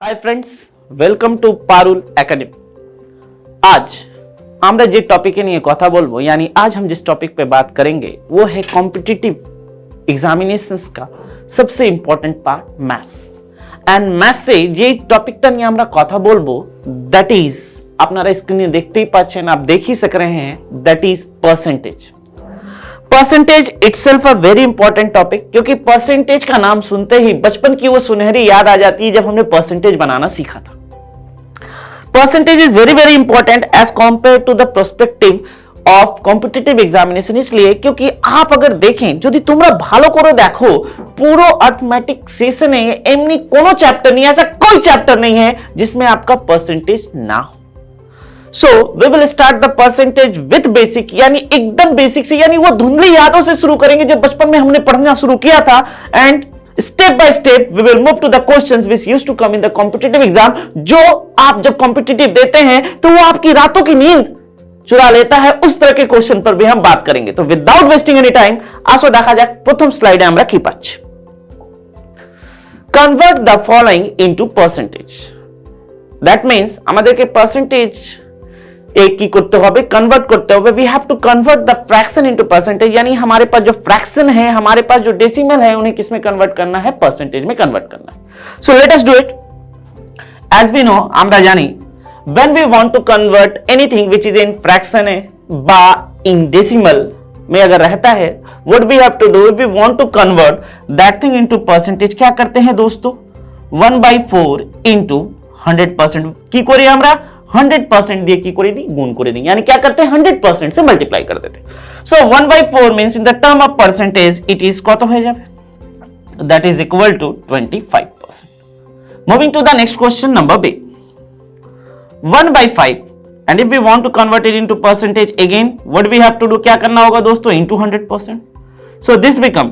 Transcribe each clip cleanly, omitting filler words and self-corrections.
Hi friends, welcome to Parul academy. आज আমরা যে টপিকে নিয়ে কথা বলবো यानी आज हम जिस टॉपिक पे बात करेंगे वो है कॉम्पिटिटिव एग्जामिनेशंस का सबसे important part maths. And maths से যে টপিকটা নিয়ে আমরা কথা বলবো दैट इज আপনারা স্ক্রিনে দেখতেই পাচ্ছেন, आप देख ही सक रहे हैं, that is percentage. Percentage itself a very important topic, क्योंकि परसेंटेज का नाम सुनते ही बचपन की वो सुनहरी याद आ जाती है जब हमने परसेंटेज बनाना सीखा था। Percentage is very very important as compare to the prospective of competitive examination, इसलिए क्योंकि आप अगर देखें যদি তোমরা ভালো করে দেখো পুরো अर्थमेटिक सेशने एमनी कोनो चैप्टर नहीं, ऐसा कोई चैप्टर नहीं है जिसमें आपका परसेंटेज ना हो। So we will start the percentage with basic, यानी एकदम बेसिक से, यानी वो धुंधली यादों से शुरू करेंगे जो बचपन में हमने पढ़ना शुरू किया था। And step by step we will move to the questions which used to come in the competitive exam. जो आप जब कॉम्पिटिटिव देते हैं तो वो आपकी रातों की नींद चुरा लेता है, उस तरह के क्वेश्चन पर भी हम बात करेंगे। तो विदाउट वेस्टिंग एनी टाइम आसो देखा जाए प्रथम स्लाइडे আমরা কি পাচ্ছি। Convert the following into percentage. That means আমাদেরকে পার্সেন্টেজ एक की करते होगे, कन्वर्ट करते होगे। We have to convert the fraction into percentage, यानी हमारे पास जो फ्रैक्शन है, हमारे पास जो डेसिमल है, उन्हें किस में कन्वर्ट करना है, परसेंटेज में कन्वर्ट करना है। So let us do it. As we know, আমরা জানি when we want to convert anything which is in fraction बा इन डेसिमल में अगर रहता है, what we have to do, we want to convert that thing into percentage. क्या करते हैं दोस्तों, 1/4 इनटू 100% की करी আমরা 100% দিয়ে কি করে দিই, গুণ করে দিই, यानी क्या करते हैं 100% से मल्टीप्लाई कर देते हैं। So 1/4 means in the term of percentage it is কত হয়ে যাবে, that is equal to 25%। Moving to the next question number B, 1/5 and if we want to convert it into percentage again what we have to do, क्या करना होगा दोस्तों, into 100%। So this become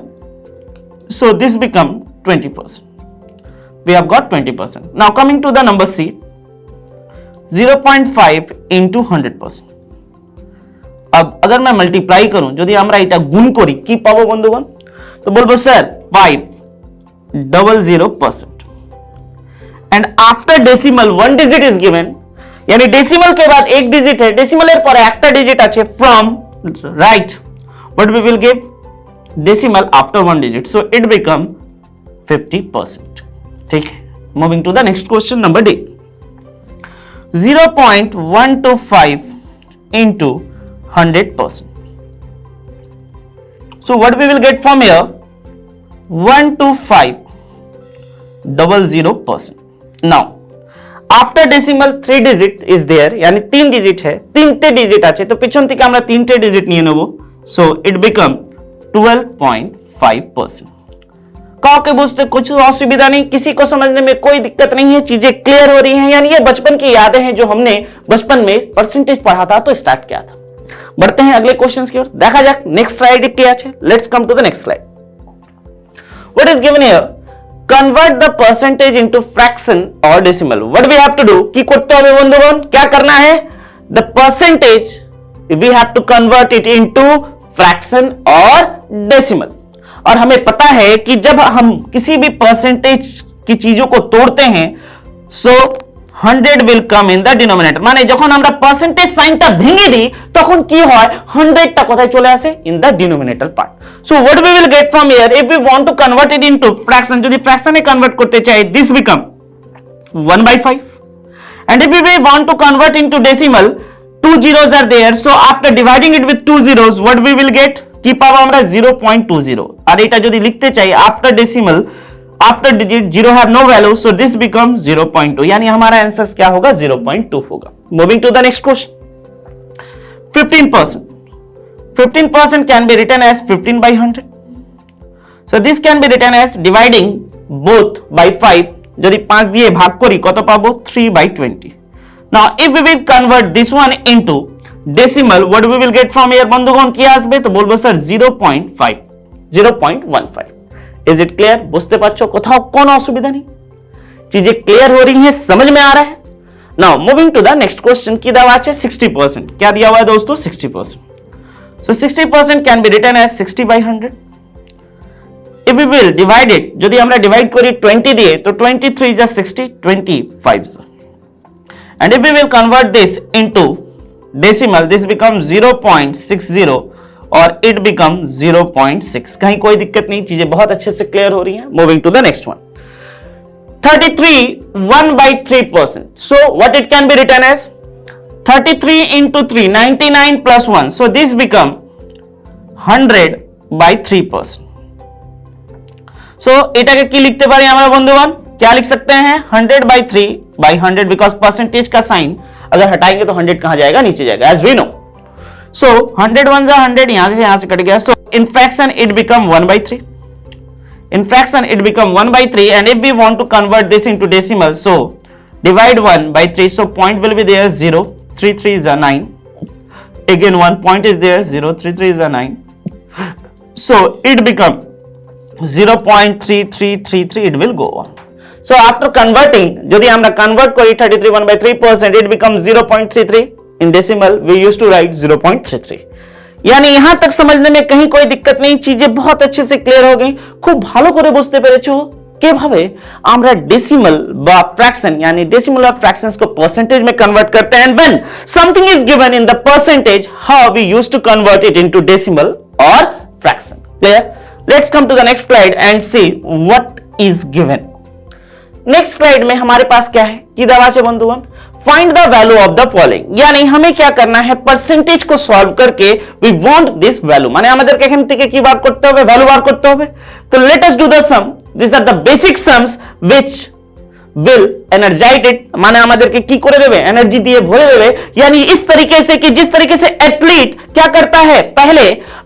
20%। We have got 20%। Now coming to the number C, 0.5 into 100%। अब अगर मैं multiply करूं, যদি আমরা এটা গুণ করি কি পাবো বন্ধুগণ, তো বলবো sir 500%। And after decimal 1 digit is given, यानी डेसिमल के बाद एक डिजिट है, डेसिमलेर পরে একটা ডিজিট আছে, from right what we will give decimal after 1 digit, so it become 50%। ठीक है, moving to the next question number D, 0.125 into 100%. So what we will get from here, 12500%. Now after decimal 3 digit is there, यानी 3 digit है, 3টে digit আছে, তো পিছন থেকে আমরা 3টে ডিজিট নিয়ে নেব। So it become 12.5%। कहो के बुझते कुछ असुविधा नहीं, किसी को समझने में कोई दिक्कत नहीं है, चीजें क्लियर हो रही हैं, यानी ये बचपन की यादें हैं जो हमने बचपन में परसेंटेज पढ़ा था तो स्टार्ट किया था। बढ़ते हैं अगले क्वेश्चंस की ओर, देखा जाए नेक्स्ट स्लाइड क्या है। Let's come to the next slide. What is given here, convert the percentage into fraction और decimal. What we have to do, की करते হবে বন্ধুগণ, क्या करना है, the percentage we have to convert it into fraction और डेसिमल। और हमें पता है कि जब हम किसी भी परसेंटेज की चीजों को तोड़ते हैं, सो 100 will come in the denominator, माने যখন আমরা পার্সেন্টেজ সাইনটা ভেঙে দিই তখন কি হয়, 100টা কোথায় চলে আসে, in the denominator part. So what we will get from here, if we want to convert it into fraction, যদি ফ্র্যাকশনে কনভার্ট করতে চাই, this become 1/5 and if we want to convert into decimal, 2 zeros are there, so after dividing it with 2 zeros what we will get, কি পাবো আমরা 0.20। আর এটা যদি লিখতে চাই after decimal, after digit 0 have no value, so this become 0.2, यानी हमारा answer क्या होगा, 0.2 होगा। Moving to the next question, 15%। 15% can be written as 15/100, so this can be written as dividing both by 5, যদি 5 দিয়ে ভাগ করি কত পাবো, 3/20। Now if we will convert this one into decimal, what we will get from here বন্ধুগণ, কি আসবে, তো বলবো স্যার 0.5, 0.15। इज इट क्लियर, বুঝতে পারছো, কোথাও কোনো অসুবিধা নেই, चीजें क्लियर हो रही हैं, समझ में आ रहा है। Now moving to the next question, की देवा আছে 60%, क्या दिया हुआ है दोस्तों, 60%। So 60% can be written as 60/100। if we will divide it, যদি আমরা divide করি 20 দিয়ে, তো 23 is 60, 25 and if we will convert this into decimal, this becomes 0.60 और it becomes 0.6. कहीं कोई दिक्कत नहीं, चीजें बहुत अच्छे से क्लियर हो रही हैं. Moving to the next one. 33 1/3%. So what it can be written as 33 into 3, 99 plus 1. So this become 100/3%. So এটাকে কি লিখতে পারি আমরা বন্ধুগণ? क्या लिख सकते हैं? 100/3/100 because परसेंटेज का साइन अगर हटाएंगे तो 100 कहां जाएगा? नीचे जाएगा, as we know. So 100 1 100, यहां से कट गया. So in fraction it become 1/3. In fraction it become 1/3, and if we want to convert this into decimal, so divide 1/3. So point will be there 0, 3 3 is a 9. Again 1 point is there, 0 3 3 is a 9. So it become 0.3333. It will go on. So after converting, যদি আমরা convert করি 33 1/3%, it becomes 0.33. In decimal we used to write 0.33. यानी यहां तक समझने में कहीं कोई दिक्कत नहीं, चीजें बहुत अच्छे से क्लियर हो गई. খুব ভালো করে বুঝতে পেরেছো কিভাবে আমরা ডেসিমাল বা ফ্র্যাকশন यानी डेसिमल और फ्रैक्शंस को परसेंटेज में कन्वर्ट करते हैं. And when something is given in the percentage, how we used to convert it into decimal और fraction. Clear? Let's come to the next slide and see what is given. Next slide में हमारे पास क्या है कि दवा से बंधुगण, find the value of the following. यानी हमें क्या करना है, परसेंटेज को सॉल्व करके वी वांट दिस वैल्यू, মানে আমাদেরকে এখান থেকে কি বার করতে হবে? ভ্যালু বার করতে হবে. তো let us do the sum. These are the basic sums which will energize it, माने আমাদেরকে কি করে দেবে? एनर्जी दिए भरे देवे. यानी इस तरीके से कि जिस तरीके से एथलीट क्या करता है, पहले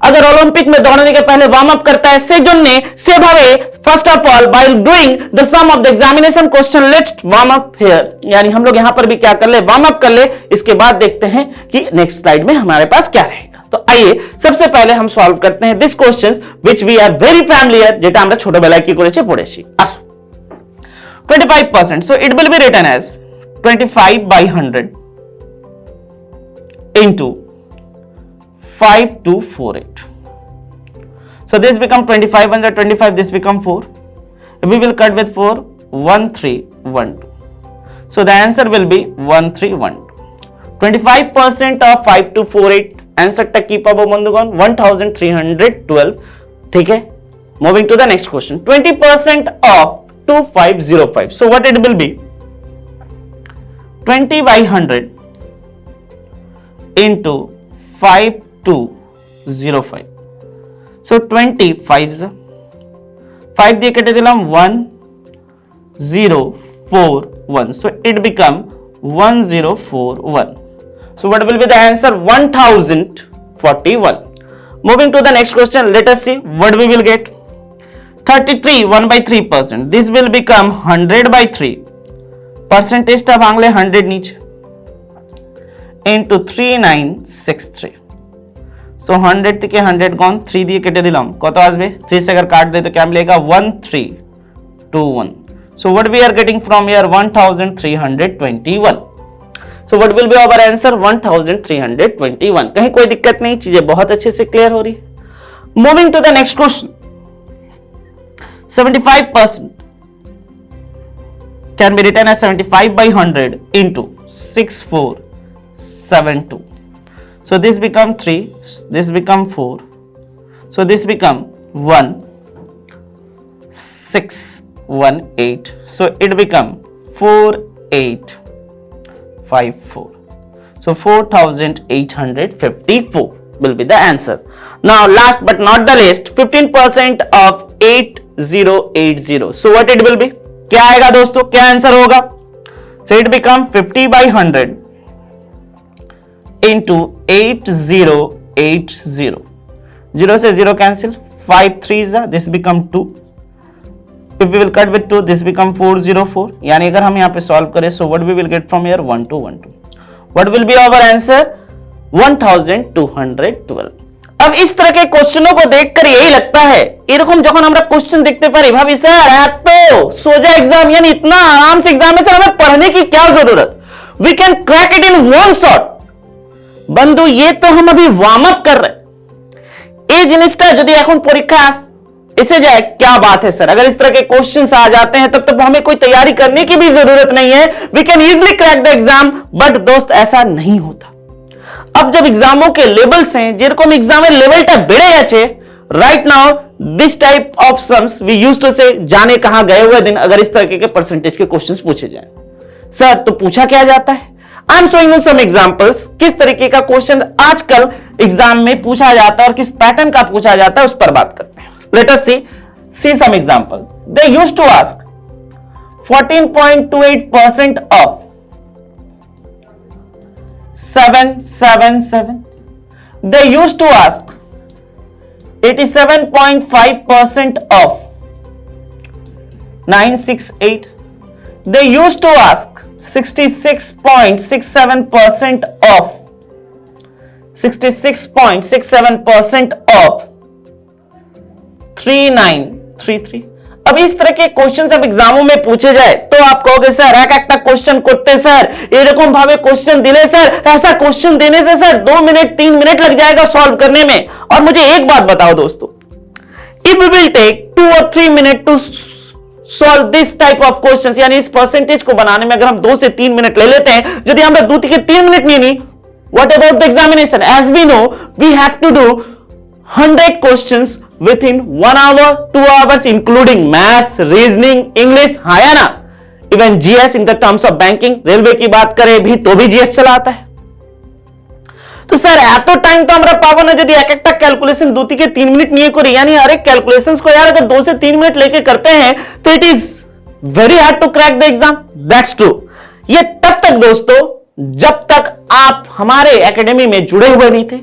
अगर ओलंपिक में दौड़ने के पहले वार्म अप करता है, সেজন্যে সেভাবে first of all while doing the sum of the examination question, let's warm up here. यानी हम लोग यहां पर भी क्या कर ले? वार्म अप कर ले. इसके बाद देखते हैं कि नेक्स्ट स्लाइड में हमारे पास क्या रहेगा. तो आइए सबसे पहले हम सॉल्व करते हैं this questions which we are very familiar, যেটা আমরা ছোটবেলায় কি করেছি পড়েছি. আসো 25%. So it will be written as 25/100 into 5248. So this become 25 1 25, this become 4. If we will cut with 4, 1312. So the answer will be 1312. 25% of 5248, answer तक की पाबो बंधुगण 1312. ठीक है. Moving to the next question. 20% of 2505. So what it will be? 20/100 into 5205. So 20 5 দিয়ে কেটে দিলাম 1041. So it become 1041. So what will be the answer? 1041. Moving to the next question, let us see what we will get. 33 1/3%. This will become 100/3. Percentage টা ভাঙলে 100 নিচে into 3963. So 100 থেকে 100 গন, 3 দিয়ে কেটে দিলাম, কত আসবে? 3 से अगर काट दे तो क्या मिलेगा? 1321. So what we are getting from here? 1321. So what will be our answer? 1321. कहीं कोई दिक्कत नहीं, चीजें बहुत अच्छे से क्लियर हो रही है. Moving to the next question. 75% can be written as 75/100 into 6472. So this become 3, this become 4. So this become 1618. So it become 4854. So 4854 will be the answer. Now last but not the least, 15% of 8080. So what it will be? क्या आएगा दोस्तों? क्या answer होगा? So it become 50/100 into 8080. 0 से 0 cancel. 5 3s, this become 2. If we will cut with 2, this become 404. यानी अगर हम यहाँ पे सॉल्व करें, so what we will get from here? 1212. What will be our answer? 1212. अब इस तरह के क्वेश्चनों को देखकर यही लगता है, এরকম যখন আমরা क्वेश्चन দেখতে পারি, ভাবি স্যার এত সোজা एग्जाम, यानी इतना आराम से एग्जाम है, सर हमें पढ़ने की क्या जरूरत? We can crack it in one shot. বন্ধু, ये तो हम अभी वार्म अप कर रहे हैं. এই জিনিসটা যদি এখন পরীক্ষা इससे जाए क्या बात है सर, अगर इस तरह के क्वेश्चंस आ जाते हैं तब तो हमें कोई तैयारी करने की भी जरूरत नहीं है, we can easily crack the exam. But दोस्त ऐसा नहीं होता। अब जब एग्जामों के लेवल्स हैं, যেরকম এক্সামের লেভেলটা বেড়ে গেছে, right now this type of sums we used to से जाने कहां गए हुए दिन, अगर इस तरह के परसेंटेज के क्वेश्चंस पूछे जाएं सर तो पूछा क्या जाता है। I am showing you some examples, किस तरीके का क्वेश्चन आजकल एग्जाम में पूछा जाता है और किस पैटर्न का पूछा जाता है उस पर बात करते हैं। Let us see some example. They used to ask 14.28% of 777, they used to ask 87.5% of 968, they used to ask 66.67% of 3933। अब इस तरह के क्वेश्चन अब एग्जामों में पूछे जाए तो आप कहोगे सर एक একটা क्वेश्चन করতে স্যার এরকম ভাবে क्वेश्चन दिले सर, ऐसा क्वेश्चन देने से सर 2 मिनट 3 मिनट लग जाएगा सॉल्व करने में। और मुझे एक बात बताओ दोस्तों, इफ वी विल टेक 2 और 3 minute to solve this type of questions, यानी इस परसेंटेज को बनाने में अगर हम 2 से 3 मिनट ले लेते हैं, यदि हम 2 থেকে 3 मिनट नहीं, what about the examination? As we know we have to do 100 questions within 1 hour 2 hours including maths, reasoning, English, हाँ या ना, even GS in the terms of banking. Railway की बात करें भी तो भी जीएस चला आता है। तो सर এত টাইম তো আমরা পাবো না যদি এক একটা ক্যালকুলেশন 2 থেকে 3 মিনিট নিয়ে করি, यानी हर एक कैलकुलेशंस को यार अगर 2 से 3 मिनट लेके करते हैं तो it is very hard to crack the exam. That's true. ये तब तक दोस्तों जब तक आप हमारे एकेडमी में जुड़े हुए नहीं थे,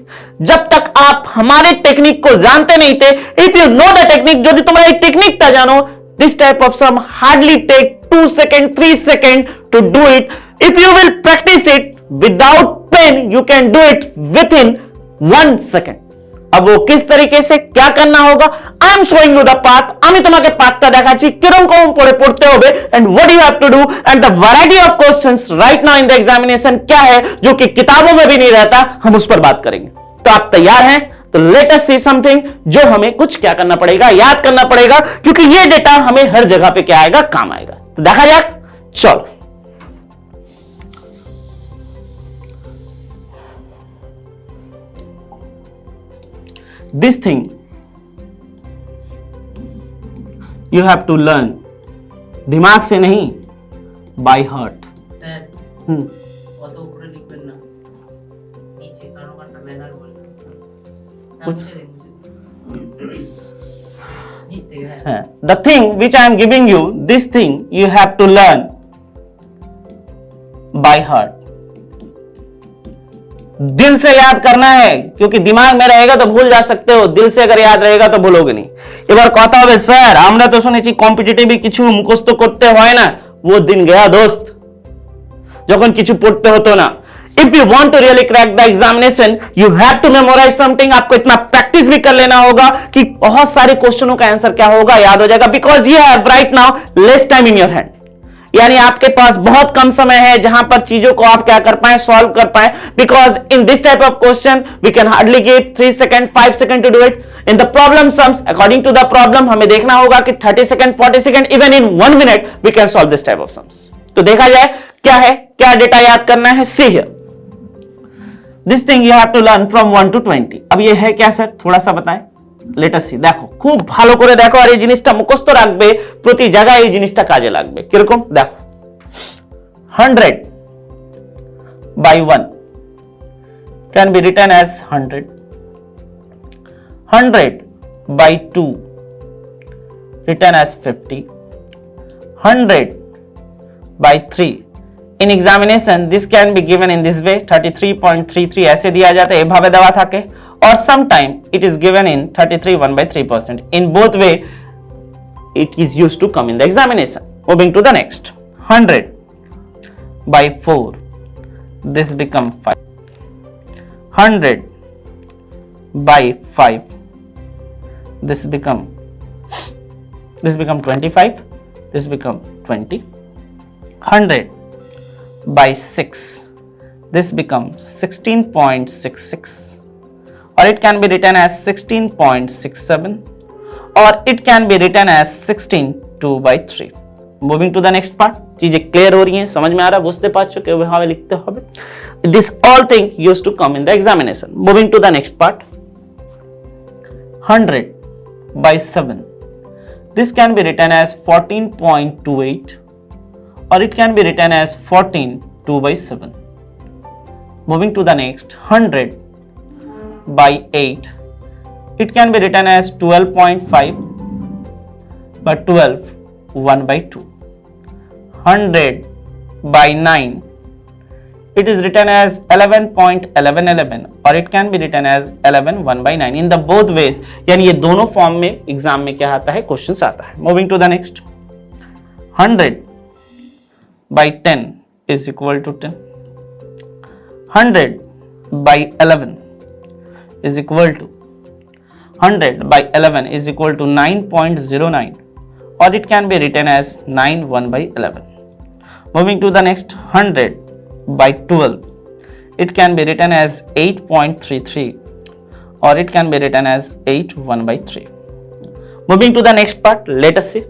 जब तक आप हमारे टेक्निक को जानते नहीं थे। If you know the technique, जो तुम्हारा टेक्निक था जानो, this type of sum hardly take 2 second 3 second to do it. If you will practise it without pain you can do it within 1 second. अब वो किस तरीके से क्या करना होगा, I am showing you the path. আমি তোমাকে পাথটা দেখাচ্ছি কিরকম করে পড়তে হবে and what you have to do and the variety of questions right now in the examination क्या है जो कि किताबों में भी नहीं रहता, हम उस पर बात करेंगे। तो आप तैयार हैं? तो लेट अस सी समथिंग जो हमें कुछ क्या करना पड़ेगा, याद करना पड़ेगा, क्योंकि ये डेटा हमें हर जगह पे क्या आएगा, काम आएगा। तो देखा जाए, चलो this thing you have to learn दिमाग से नहीं, by heart। The thing which I am giving you, this thing you have to learn by heart। दिल से याद करना है, क्योंकि दिमाग में रहेगा तो भूल जा सकते हो, दिल से अगर याद रहेगा तो भूलोगे नहीं। এবার কথা হবে স্যার আমরা তো শুনেছি কম্পিটিটিভ কিছু মুখস্থ করতে হয় না, वो दिन गया दोस्त যখন কিছু পড়তে হতো না। If you want to really crack the examination you have to memorise something. आपको इतना प्रैक्टिस भी कर लेना होगा कि बहुत सारे क्वेश्चनों का आंसर क्या होगा याद हो जाएगा, because you have right now less time in your hand. यानी आपके पास बहुत कम समय है जहां पर चीजों को आप क्या कर पाए, सॉल्व कर पाए। Because in this type of question we can hardly give 3 second 5 second to do it. In the problem sums according to the problem हमें देखना होगा कि 30 second 40 second even in 1 minute we can solve this type of sums. तो देखा जाए क्या है, क्या डेटा याद करना है। See here this thing you have to learn from 1 to 20। अब ये है क्या सर, थोड़ा सा बताएं। लेट अस सी, देखो खूब ভালো করে দেখো আর এই জিনিসটা মুখস্থ রাখবে, প্রতি জায়গায় এই জিনিসটা কাজে লাগবে। কিরকম দেখো, 100 by 1 can be written as 100, 100 by 2 written as 50, 100 by 3 in examination this can be given in this way 33.33 ऐसे दिया जाता है, এভাবে দেওয়া থাকে। or sometime it is given in 33 1/3%। in both way it is used to come in the examination। moving to the next, 100 by 4 this become 5, 100 by 5 this become 25, this become 20, 100 by 6 this becomes 16.66, or it can be written as 16.67, or it can be written as 16 2/3. Moving to the next part. चीजें clear हो रही हैं, समझ में आ रहा है, बुझते पाরছো কিভাবে লিখতে হবে। This all thing used to come in the examination. Moving to the next part. 100/7. This can be written as 14.28 or it can be written as 14 2/7. Moving to the next. 100/8. It can be written as 12.5 but 12 1/2. 100/9. It is written as 11.1111 or it can be written as 11 1/9. In the both ways, यानी ये दोनों form में exam में क्या आता है, questions आता है। Moving to the next. 100/10 is equal to 10. 100/11 is equal to 100/11 is equal to 9.09 or it can be written as 9 1/11. Moving to the next. 100/12 it can be written as 8.33 or it can be written as 8 1/3. Moving to the next part, let us see.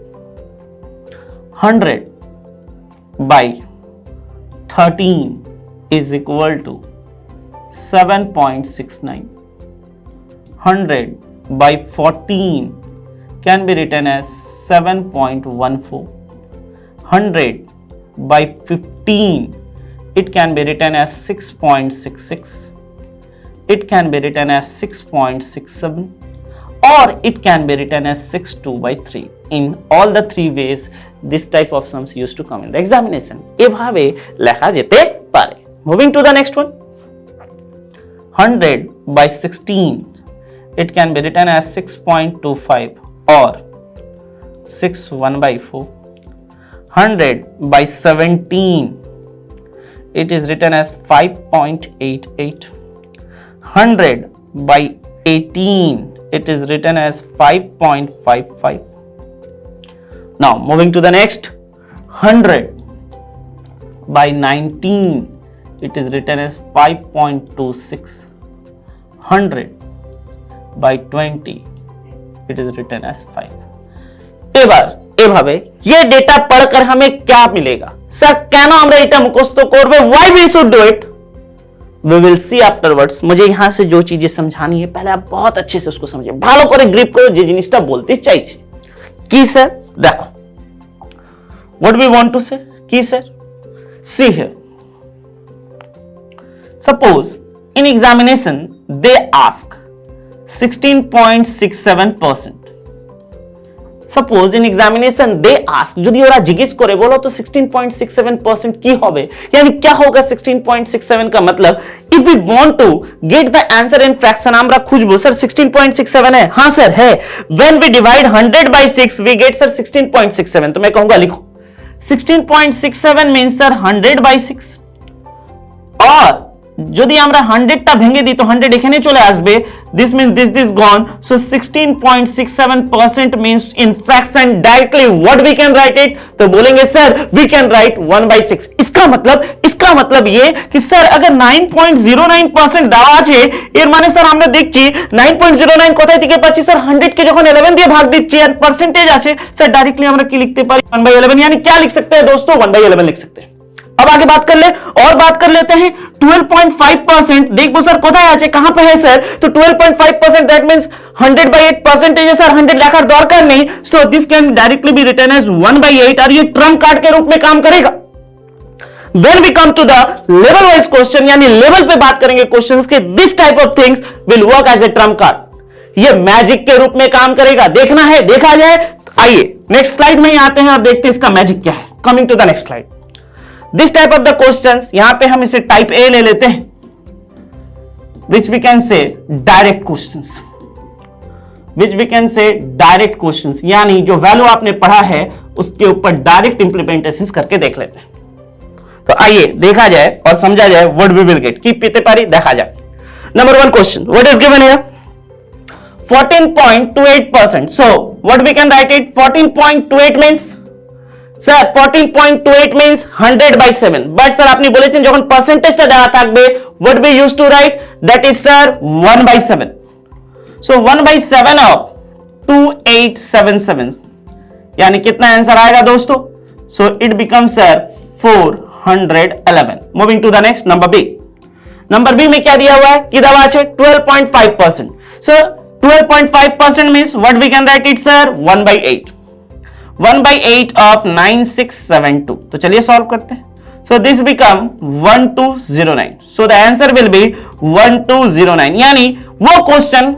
100/13 is equal to 7.69. 100/14 can be written as 7.14. 100/15 it can be written as 6.66. It can be written as 6.67 or it can be written as 6 2/3. In all the three ways this type of sums used to come in the examination. এভাবে লেখা যেতে পারে। Moving to the next one. 100/16 it can be written as 6.25 or 6 1/4. 100/17 it is written as 5.88. 100/18 it is written as 5.55. Now moving to the next. 100/19 it is written as 5.26. 100/20 it is written as 5. এবার এভাবে ये data पढ़कर हमें क्या मिलेगा? Sir কেন আমরা এটা মুখস্থ করব? Why we should do it? We will see afterwards. मुझे यहां से जो चीजें समझानी है पहले आप बहुत अच्छे से उसको समझिए, ভালো করে গ্রিপ করে যে জিনিসটা বলতে চাইছি। কি স্যার? দেখো, what we want to say? কি sir? See here. Suppose in examination they ask 16.67%. Suppose in examination they ask, যদি ওরা জিজ্ঞেস করে বলো তো 16.67% কি হবে, यानी क्या होगा 16.67 का मतलब, if we want to get the answer in fraction আমরা খুঁজবো স্যার 16.67 है, हाँ सर है, when we divide 100/6 we get sir 16.67, तो मैं कहूंगा लिखो 16.67 means sir 100/6 और যদি আমরা 100টা ভেঙে দিই তো 100 এখানে চলে আসবে, this means this gone, so 16.67% means in fraction directly what we can write it, तो बोलेंगे सर we can write 1/6। इसका मतलब ये कि सर अगर 9.09% দেওয়া আছে এর মানে স্যার আমরা দেখছি 9.09 কোথায় থেকে পাচ্ছি স্যার 100 के যখন 11 দিয়ে ভাগ দিচ্ছি আর পার্সেন্টেজ আছে স্যার डायरेक्टली আমরা কি লিখতে পারি 1/11, यानी क्या लिख सकते हैं दोस्तों 1/11 लिख सकते हैं। अब आगे बात कर ले और बात कर लेते हैं 12.5%, देखो सर কোথায় আছে कहां पे है सर, तो 12.5% दैट मींस 100/8% है सर, 100 लेकर दरकार नहीं, so this can directly be written as 1/8 और ये ट्रम्प कार्ड के रूप में काम करेगा। When we come to the level wise question, यानी लेवल पे बात करेंगे क्वेश्चंस के, this type of things will work as a trump card, ये मैजिक के रूप में काम करेगा। देखना है, देखा जाए। आइए नेक्स्ट स्लाइड में ही आते हैं और देखते हैं इसका मैजिक क्या है। Coming to the next slide, this type of the questions, यहां पे हम इसे टाइप ए ले लेते हैं, which we can say direct questions, which we can say direct questions, यानी जो वैल्यू आपने पढ़ा है उसके ऊपर डायरेक्ट इंप्लीमेंटेशन करके देख लेते हैं। तो आइए देखा जाए और समझा जाए व्हाट वी विल गेट, कीप पीते पारी देखा जाए। Number 1 question, what is given here 14.28%, so what we can write it, 14.28 means sir 14.28 means 100/7, but sir আপনি বলেছেন যখন পার্সেন্টেজটা দেওয়া থাকবে what we used to write, that is sir 1/7, so 1/7 of 2877, यानी कितना आंसर आएगा दोस्तों? So it becomes sir 411। Moving to the next, number B. Number B में क्या दिया हुआ है? की दवा है 12.5%। So 12.5% means what we can write it sir? 1/8। 1/8 of 9672। तो चलिए सॉल्व करते हैं। So this become 1209। So the answer will be 1209, यानी वो question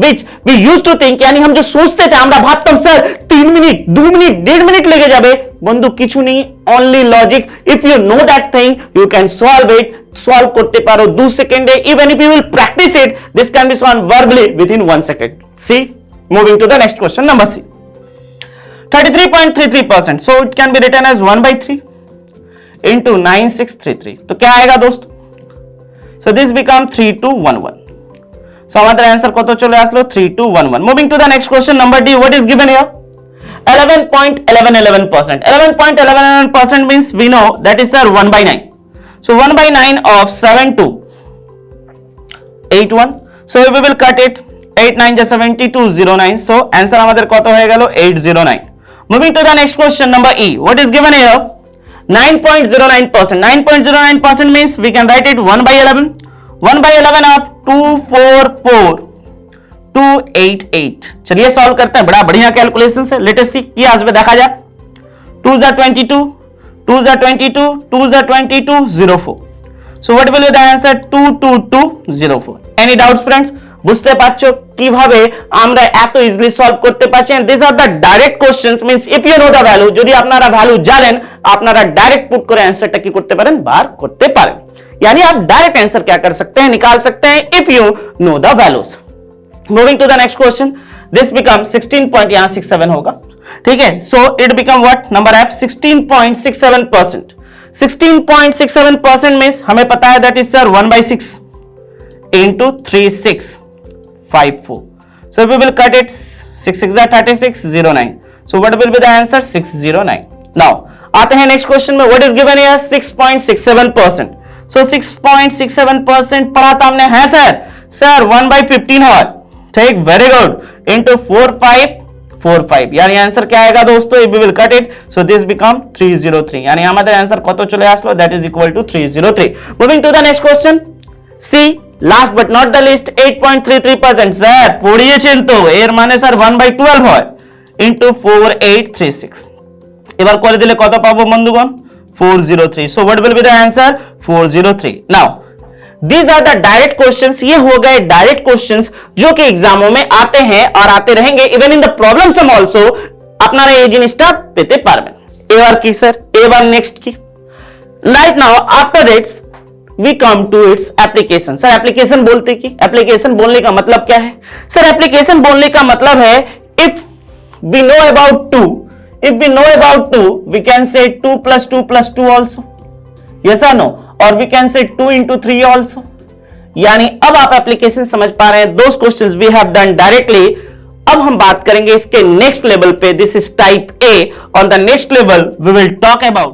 which we used to think, यानी हम जो सोचते थे, আমরা ভাবতাম স্যার 3 মিনিট 2 মিনিট 1.5 মিনিট লেগে যাবে। বন্ধু কিছু নেই, only logic. If you know that thing, you can solve it. Solve করতে পারো 2 সেকেন্ডে। Even if you will practice it, this can be solved verbally within 1 second. See, moving to the next question, number C. 33.33%. So it can be written as 1/3 into 9633. तो क्या आएगा दोस्तों? So this become 3211. So আমাদের answer কত চলে আসলো? 3211. Moving to the next question, number D. What is given here? 11.11%. 11.11% means we know that is sir 1/9. So 1/9 of 7281. So we will cut it. 8 9 is 7209. So answer আমাদের কত হয়ে গেল? 809. Moving to the next question, number E. What is given here? 9.09%. 9.09% means we can write it 1/11. 1/11 of 244288। चलिए solve करते हैं, बड़ा बढ़िया calculation से। लेट अस सी, ये आज में देखा जाए। 2 is 22, 2 is 22, 2 is 22, 04। So what will be the answer? 22204. Any doubts friends? বুঝতে পারছো কিভাবে আমরা এত ইজিলি সলভ করতে পারছি? And this are the direct questions, means if you know the value, যদি আপনারা ভ্যালু জানেন, আপনারা ডাইরেক্ট পুট করে आंसरটা কি করতে পারেন? বার করতে পারেন। यानी आप डायरेक्ट आंसर क्या कर सकते हैं? निकाल सकते हैं if you know the values. Moving to the next question, this become 16 point, यहां 67 होगा, ठीक है। So it become what? Number F 16.67%। 16.67% means हमें पता है that is sir 1/6 into 3654। So we will cut it, 6 6 3609। So what will be the answer? 609। Now आते हैं next question में। What is given here? 6.67%। So 6.67% पढ़ा था हमने, है सर? सर 1/15 है, ठीक, वेरी गुड, इंटू 4545, यानी आंसर क्या आएगा दोस्तों? We will cut it. So this become 303, यानी हमारे आंसर কত চলে আসলো? That is equal to 303। Moving to the next question, see last but not the least, 8.33%। Sir পড়িয়েছেন তো, এর মানে স্যার 1/12 হয়, ইনটু 4836। এবার করে দিলে কত পাবো বন্ধুগণ? 403। So what will be the answer? 403. Now these are the direct questions. ये हो गए डायरेक्ट क्वेश्चंस जो कि एग्जामों में आते हैं और आते रहेंगे। Even in the problem sum also আপনারা এই জিনিসটা পেতে পারবেন। এবার কি স্যার? এবার নেক্সট কি? Right now after its we come to its application. Sir application बोलते की? एप्लीकेशन बोलने का मतलब क्या है? सर एप्लीकेशन बोलने का मतलब है if we know about 2, if we know about 2, we can say 2 plus 2 plus 2 also, yes or no, or we can say 2 into 3 also। यानी अब आप एप्लीकेशन समझ पा रहे हैं। those questions we have done directly। अब हम बात करेंगे इसके नेक्स्ट लेवल पे। This is type A. On the next level we will talk about